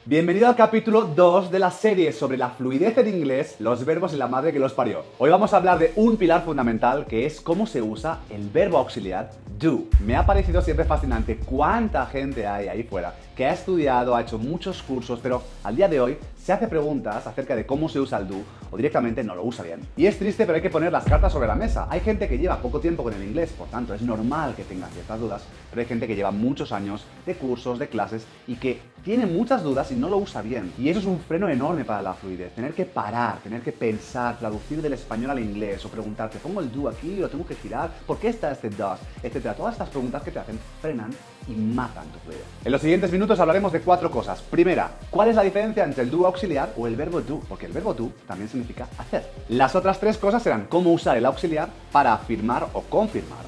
Bienvenido al capítulo 2 de la serie sobre la fluidez en inglés, los verbos y la madre que los parió. Hoy vamos a hablar de un pilar fundamental que es cómo se usa el verbo auxiliar do. Me ha parecido siempre fascinante cuánta gente hay ahí fuera que ha estudiado, ha hecho muchos cursos, pero al día de hoy se hace preguntas acerca de cómo se usa el do o directamente no lo usa bien. Y es triste, pero hay que poner las cartas sobre la mesa. Hay gente que lleva poco tiempo con el inglés, por tanto es normal que tenga ciertas dudas, pero hay gente que lleva muchos años de cursos, de clases y que tiene muchas dudas y no lo usa bien. Y eso es un freno enorme para la fluidez. Tener que parar, tener que pensar, traducir del español al inglés o preguntarte, ¿pongo el do aquí? ¿Lo tengo que girar? ¿Por qué está este does? Etcétera. Todas estas preguntas que te hacen frenan y matan tu fluidez. En los siguientes minutos hablaremos de 4 cosas. Primera, ¿cuál es la diferencia entre el do auxiliar o el verbo do? Porque el verbo do también significa hacer. Las otras 3 cosas serán cómo usar el auxiliar para afirmar o confirmar,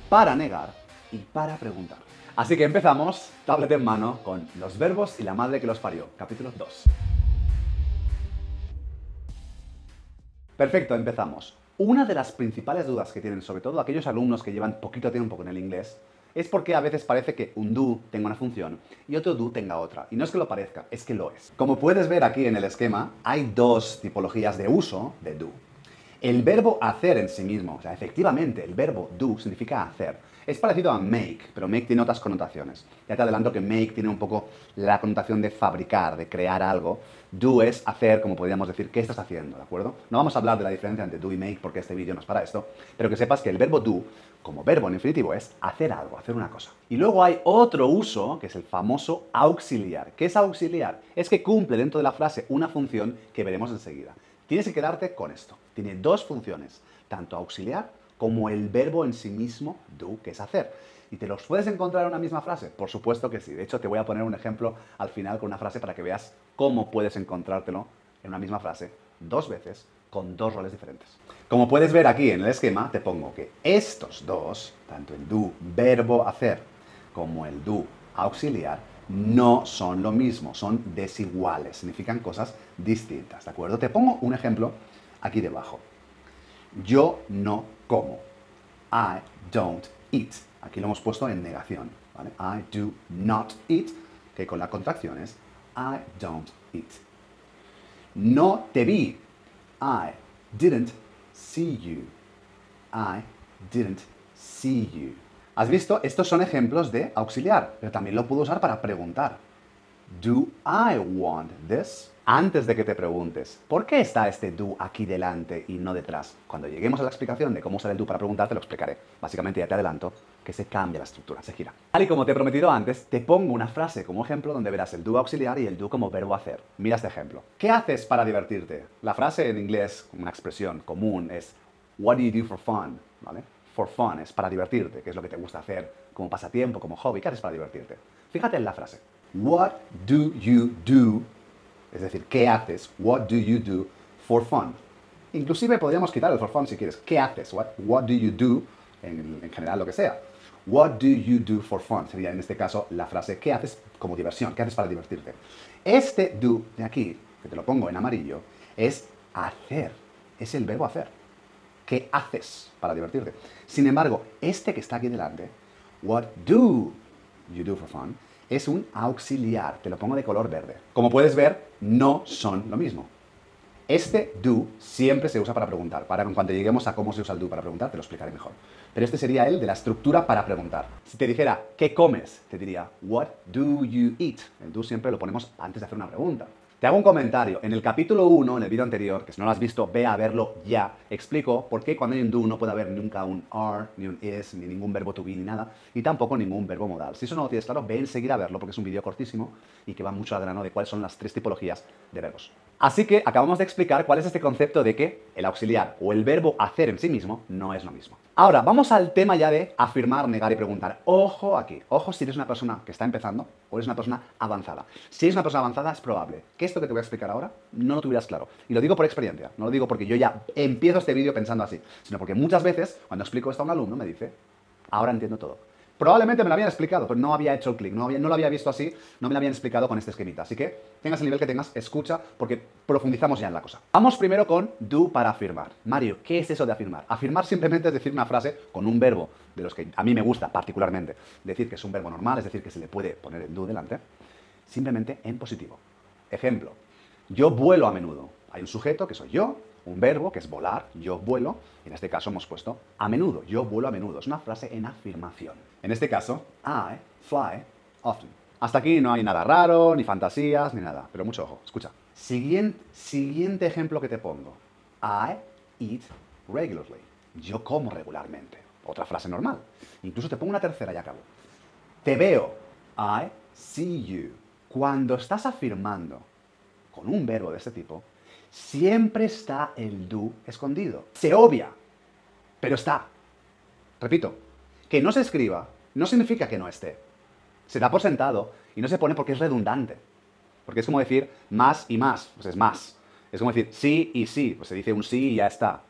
para negar y para preguntar. Así que empezamos, tablet en mano, con los verbos y la madre que los parió, capítulo 2. Perfecto, empezamos. Una de las principales dudas que tienen, sobre todo aquellos alumnos que llevan poquito tiempo con el inglés, es porque a veces parece que un do tenga una función y otro do tenga otra. Y no es que lo parezca, es que lo es. Como puedes ver aquí en el esquema, hay 2 tipologías de uso de do. El verbo hacer en sí mismo, o sea, efectivamente, el verbo do significa hacer. Es parecido a make, pero make tiene otras connotaciones. Ya te adelanto que make tiene un poco la connotación de fabricar, de crear algo. Do es hacer, como podríamos decir, ¿qué estás haciendo? ¿De acuerdo? No vamos a hablar de la diferencia entre do y make porque este vídeo no es para esto, pero que sepas que el verbo do, como verbo en infinitivo, es hacer algo, hacer una cosa. Y luego hay otro uso, que es el famoso auxiliar. ¿Qué es auxiliar? Es que cumple dentro de la frase una función que veremos enseguida. Tienes que quedarte con esto. Tiene 2 funciones, tanto auxiliar como el verbo en sí mismo, do, que es hacer. ¿Y te los puedes encontrar en una misma frase? Por supuesto que sí. De hecho, te voy a poner un ejemplo al final con una frase para que veas cómo puedes encontrártelo en una misma frase 2 veces con 2 roles diferentes. Como puedes ver aquí en el esquema, te pongo que estos 2, tanto el do, verbo hacer, como el do, auxiliar, no son lo mismo, son desiguales, significan cosas distintas, ¿de acuerdo? Te pongo un ejemplo aquí debajo. Yo no como. I don't eat. Aquí lo hemos puesto en negación, ¿vale? I do not eat, que con la contracción es I don't eat. No te vi. I didn't see you. I didn't see you. ¿Has visto? Estos son ejemplos de auxiliar, pero también lo puedo usar para preguntar. Do I want this? Antes de que te preguntes, ¿por qué está este do aquí delante y no detrás? Cuando lleguemos a la explicación de cómo usar el do para preguntar, te lo explicaré. Básicamente ya te adelanto que se cambia la estructura, se gira. Tal y como te he prometido antes, te pongo una frase como ejemplo donde verás el do auxiliar y el do como verbo hacer. Mira este ejemplo. ¿Qué haces para divertirte? La frase en inglés, una expresión común, es What do you do for fun? ¿Vale? For fun es para divertirte, que es lo que te gusta hacer como pasatiempo, como hobby. ¿Qué haces para divertirte? Fíjate en la frase. What do you do? Es decir, ¿qué haces? What do you do for fun? Inclusive podríamos quitar el for fun si quieres. ¿Qué haces? What do you do? En general, lo que sea. What do you do for fun? Sería en este caso la frase ¿qué haces como diversión? ¿Qué haces para divertirte? Este do de aquí, que te lo pongo en amarillo, es hacer. Es el verbo hacer. ¿Qué haces para divertirte? Sin embargo, este que está aquí delante, what do you do for fun, es un auxiliar. Te lo pongo de color verde. Como puedes ver, no son lo mismo. Este do siempre se usa para preguntar. Para cuando lleguemos a cómo se usa el do para preguntar, te lo explicaré mejor. Pero este sería el de la estructura para preguntar. Si te dijera, ¿qué comes? Te diría, what do you eat? El do siempre lo ponemos antes de hacer una pregunta. Te hago un comentario. En el capítulo 1, en el vídeo anterior, que si no lo has visto, ve a verlo ya. Explico por qué cuando hay un do no puede haber nunca un are, ni un is, ni ningún verbo to be, ni nada, y tampoco ningún verbo modal. Si eso no lo tienes claro, ve enseguida a verlo, porque es un vídeo cortísimo y que va mucho al grano de cuáles son las 3 tipologías de verbos. Así que acabamos de explicar cuál es este concepto de que el auxiliar o el verbo hacer en sí mismo no es lo mismo. Ahora, vamos al tema ya de afirmar, negar y preguntar. Ojo aquí, ojo si eres una persona que está empezando o eres una persona avanzada. Si eres una persona avanzada es probable que esto que te voy a explicar ahora no lo tuvieras claro. Y lo digo por experiencia, no lo digo porque yo ya empiezo este vídeo pensando así, sino porque muchas veces cuando explico esto a un alumno me dice, ahora entiendo todo. Probablemente me lo habían explicado, pero no había hecho el clic, no lo había visto así, no me lo habían explicado con este esquemita. Así que tengas el nivel que tengas, escucha, porque profundizamos ya en la cosa. Vamos primero con do para afirmar. Mario, ¿qué es eso de afirmar? Afirmar simplemente es decir una frase con un verbo, de los que a mí me gusta particularmente, decir que es un verbo normal, es decir, que se le puede poner el do delante, simplemente en positivo. Ejemplo, yo vuelo a menudo. Hay un sujeto, que soy yo, un verbo, que es volar, yo vuelo, y en este caso hemos puesto a menudo, yo vuelo a menudo. Es una frase en afirmación. En este caso, I fly often. Hasta aquí no hay nada raro, ni fantasías, ni nada, pero mucho ojo. Escucha. Siguiente ejemplo que te pongo. I eat regularly. Yo como regularmente. Otra frase normal. Incluso te pongo una tercera y acabo. Te veo. I see you. Cuando estás afirmando con un verbo de este tipo, siempre está el do escondido. Se obvia, pero está. Repito, que no se escriba no significa que no esté. Se da por sentado y no se pone porque es redundante. Porque es como decir más y más, pues es más. Es como decir sí y sí, pues se dice un sí y ya está.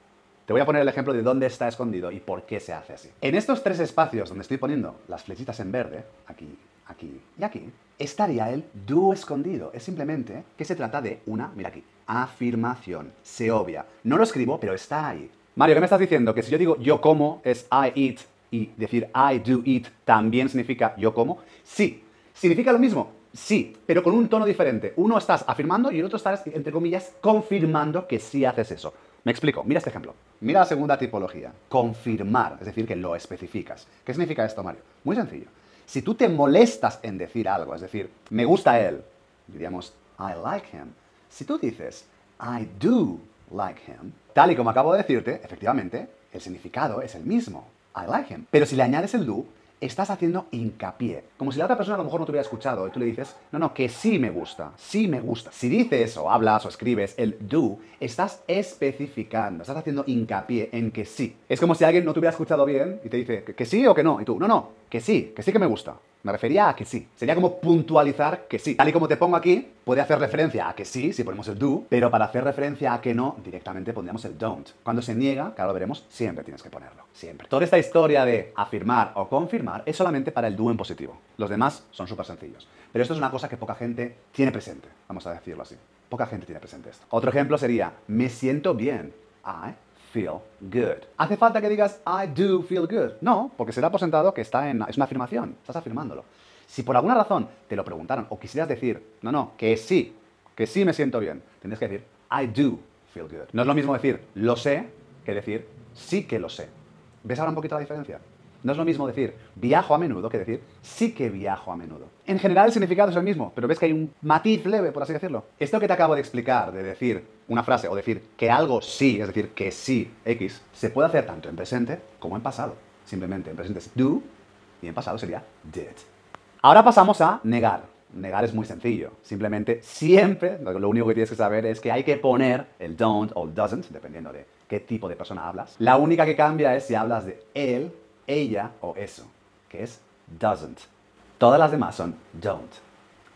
Te voy a poner el ejemplo de dónde está escondido y por qué se hace así. En estos tres espacios donde estoy poniendo las flechitas en verde, aquí, aquí y aquí, estaría el do escondido. Es simplemente que se trata de una, mira aquí, afirmación. Se obvia. No lo escribo, pero está ahí. Mario, ¿qué me estás diciendo? Que si yo digo yo como es I eat y decir I do eat también significa yo como. Sí. ¿Significa lo mismo? Sí, pero con un tono diferente. Uno estás afirmando y el otro estás, entre comillas, confirmando que sí haces eso. Me explico. Mira este ejemplo. Mira la segunda tipología. Confirmar, es decir, que lo especificas. ¿Qué significa esto, Mario? Muy sencillo. Si tú te molestas en decir algo, es decir, me gusta él, diríamos I like him. Si tú dices I do like him, tal y como acabo de decirte, efectivamente, el significado es el mismo. I like him. Pero si le añades el do, estás haciendo hincapié. Como si la otra persona a lo mejor no te hubiera escuchado y tú le dices, no, que sí me gusta, sí me gusta. Si dices o hablas o escribes el do, estás especificando, estás haciendo hincapié en que sí. Es como si alguien no te hubiera escuchado bien y te dice, ¿que sí o que no? Y tú, no, que sí que me gusta. Me refería a que sí. Sería como puntualizar que sí. Tal y como te pongo aquí, puede hacer referencia a que sí, si ponemos el do, pero para hacer referencia a que no, directamente pondríamos el don't. Cuando se niega, claro, lo veremos, siempre tienes que ponerlo. Siempre. Toda esta historia de afirmar o confirmar es solamente para el do en positivo. Los demás son súper sencillos. Pero esto es una cosa que poca gente tiene presente, vamos a decirlo así. Poca gente tiene presente esto. Otro ejemplo sería, me siento bien. I feel good. ¿Hace falta que digas I do feel good? No, porque se da por sentado que es una afirmación. Estás afirmándolo. Si por alguna razón te lo preguntaron o quisieras decir, no, que sí me siento bien, tendrías que decir I do feel good. No es lo mismo decir lo sé que decir sí que lo sé. ¿Ves ahora un poquito la diferencia? No es lo mismo decir viajo a menudo que decir sí que viajo a menudo. En general el significado es el mismo, pero ves que hay un matiz leve, por así decirlo. Esto que te acabo de explicar, de decir una frase o decir que algo sí, es decir, que sí, X, se puede hacer tanto en presente como en pasado. Simplemente en presente es do y en pasado sería did. Ahora pasamos a negar. Negar es muy sencillo. Simplemente siempre, lo único que tienes que saber es que hay que poner el don't o el doesn't, dependiendo de qué tipo de persona hablas. La única que cambia es si hablas de él, ella o eso, que es doesn't. Todas las demás son don't.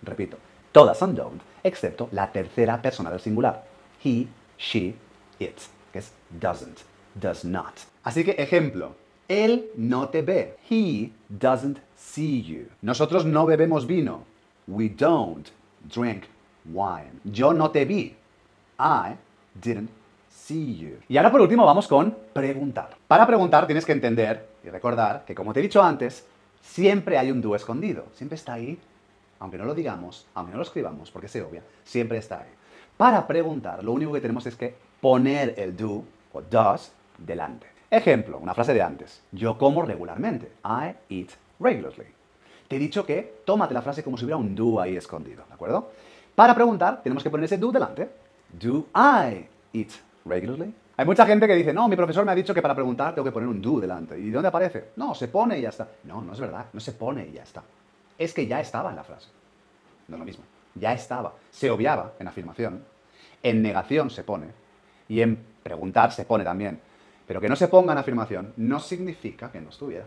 Repito, todas son don't, excepto la tercera persona del singular. He, she, it, que es doesn't, does not. Así que ejemplo, él no te ve. He doesn't see you. Nosotros no bebemos vino. We don't drink wine. Yo no te vi. I didn't see you. Y ahora por último vamos con preguntar. Para preguntar tienes que entender y recordar que, como te he dicho antes, siempre hay un do escondido. Siempre está ahí, aunque no lo digamos, aunque no lo escribamos, porque se obvia, siempre está ahí. Para preguntar, lo único que tenemos es que poner el do o does delante. Ejemplo, una frase de antes. Yo como regularmente. I eat regularly. Te he dicho que tómate la frase como si hubiera un do ahí escondido, ¿de acuerdo? Para preguntar, tenemos que poner ese do delante. Do I eat regularly? Hay mucha gente que dice, no, mi profesor me ha dicho que para preguntar tengo que poner un do delante. ¿Y dónde aparece? No, se pone y ya está. No, no es verdad, no se pone y ya está. Es que ya estaba en la frase. No es lo mismo. Ya estaba. Se obviaba en afirmación. En negación se pone. Y en preguntar se pone también. Pero que no se ponga en afirmación no significa que no estuviera.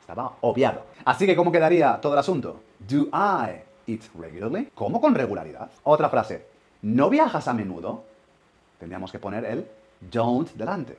Estaba obviado. Así que, ¿cómo quedaría todo el asunto? Do I eat regularly? ¿Cómo con regularidad? Otra frase. ¿No viajas a menudo? Tendríamos que poner el don't delante.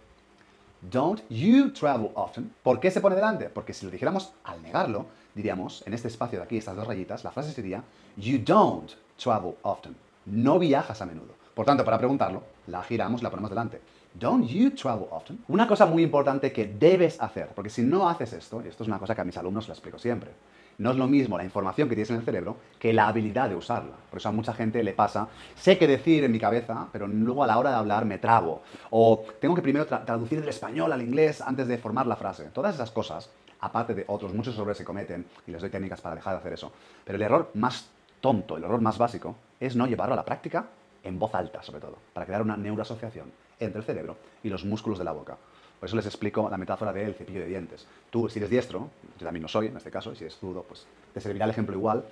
Don't you travel often? ¿Por qué se pone delante? Porque si lo dijéramos al negarlo, diríamos, en este espacio de aquí, estas dos rayitas, la frase sería you don't travel often. No viajas a menudo. Por tanto, para preguntarlo, la giramos, la ponemos delante. Don't you travel often? Una cosa muy importante que debes hacer, porque si no haces esto, y esto es una cosa que a mis alumnos les explico siempre, No es lo mismo la información que tienes en el cerebro que la habilidad de usarla. Por eso a mucha gente le pasa, sé qué decir en mi cabeza, pero luego a la hora de hablar me trabo. O tengo que primero traducir del español al inglés antes de formar la frase. Todas esas cosas, aparte de otros muchos errores que cometen, y les doy técnicas para dejar de hacer eso, pero el error más tonto, el error más básico, es no llevarlo a la práctica en voz alta, sobre todo, para crear una neuroasociación entre el cerebro y los músculos de la boca. Por eso les explico la metáfora del cepillo de dientes. Tú, si eres diestro, yo también lo soy en este caso, y si eres zurdo, pues te servirá el ejemplo igual.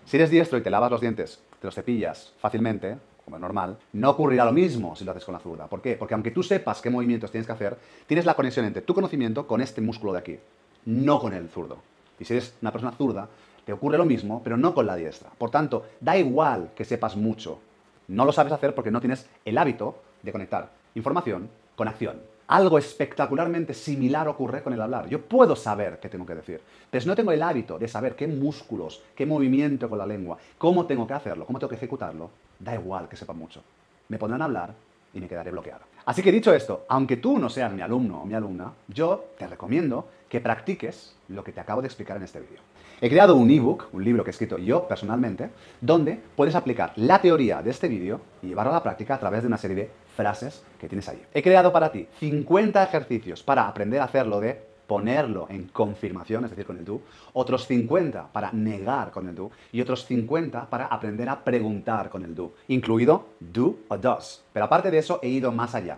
Si eres diestro y te lavas los dientes, te los cepillas fácilmente, como es normal, no ocurrirá lo mismo si lo haces con la zurda. ¿Por qué? Porque aunque tú sepas qué movimientos tienes que hacer, tienes la conexión entre tu conocimiento con este músculo de aquí, no con el zurdo. Y si eres una persona zurda, te ocurre lo mismo, pero no con la diestra. Por tanto, da igual que sepas mucho. No lo sabes hacer porque no tienes el hábito de conectar información con acción. Algo espectacularmente similar ocurre con el hablar. Yo puedo saber qué tengo que decir, pero si no tengo el hábito de saber qué músculos, qué movimiento con la lengua, cómo tengo que hacerlo, cómo tengo que ejecutarlo, da igual que sepa mucho. Me pondrán a hablar y me quedaré bloqueado. Así que dicho esto, aunque tú no seas mi alumno o mi alumna, yo te recomiendo que practiques lo que te acabo de explicar en este vídeo. He creado un ebook, un libro que he escrito yo personalmente, donde puedes aplicar la teoría de este vídeo y llevarlo a la práctica a través de una serie de frases que tienes ahí. He creado para ti 50 ejercicios para aprender a hacerlo de ponerlo en confirmación, es decir, con el do, otros 50 para negar con el do y otros 50 para aprender a preguntar con el do, incluido do o does. Pero aparte de eso, he ido más allá.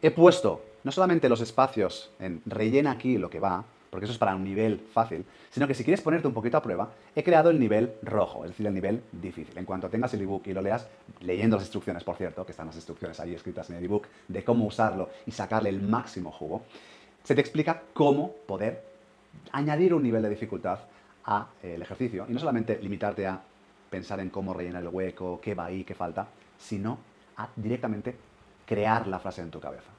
He puesto no solamente los espacios en rellena aquí lo que va, porque eso es para un nivel fácil, sino que si quieres ponerte un poquito a prueba, he creado el nivel rojo, es decir, el nivel difícil. En cuanto tengas el ebook y lo leas, leyendo las instrucciones, por cierto, que están las instrucciones ahí escritas en el ebook, de cómo usarlo y sacarle el máximo jugo, se te explica cómo poder añadir un nivel de dificultad al ejercicio y no solamente limitarte a pensar en cómo rellenar el hueco, qué va ahí, qué falta, sino a directamente crear la frase en tu cabeza.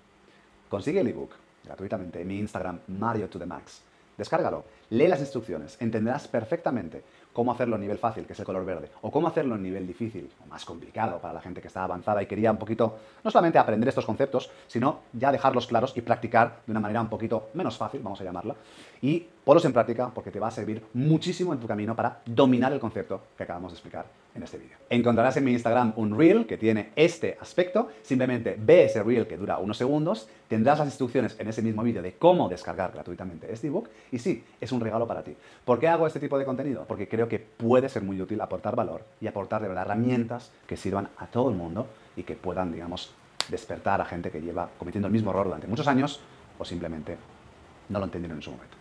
Consigue el ebook gratuitamente en mi Instagram, Mario to the Max. Descárgalo, lee las instrucciones, entenderás perfectamente cómo hacerlo en nivel fácil, que es el color verde, o cómo hacerlo en nivel difícil, o más complicado para la gente que está avanzada y quería un poquito, no solamente aprender estos conceptos, sino ya dejarlos claros y practicar de una manera un poquito menos fácil, vamos a llamarla, y ponlos en práctica porque te va a servir muchísimo en tu camino para dominar el concepto que acabamos de explicar en este vídeo. Encontrarás en mi Instagram un reel que tiene este aspecto, simplemente ve ese reel que dura unos segundos, tendrás las instrucciones en ese mismo vídeo de cómo descargar gratuitamente este ebook y sí, es un regalo para ti. ¿Por qué hago este tipo de contenido? Porque creo que puede ser muy útil aportar valor y aportar de verdad herramientas que sirvan a todo el mundo y que puedan, digamos, despertar a gente que lleva cometiendo el mismo error durante muchos años o simplemente no lo entendieron en su momento.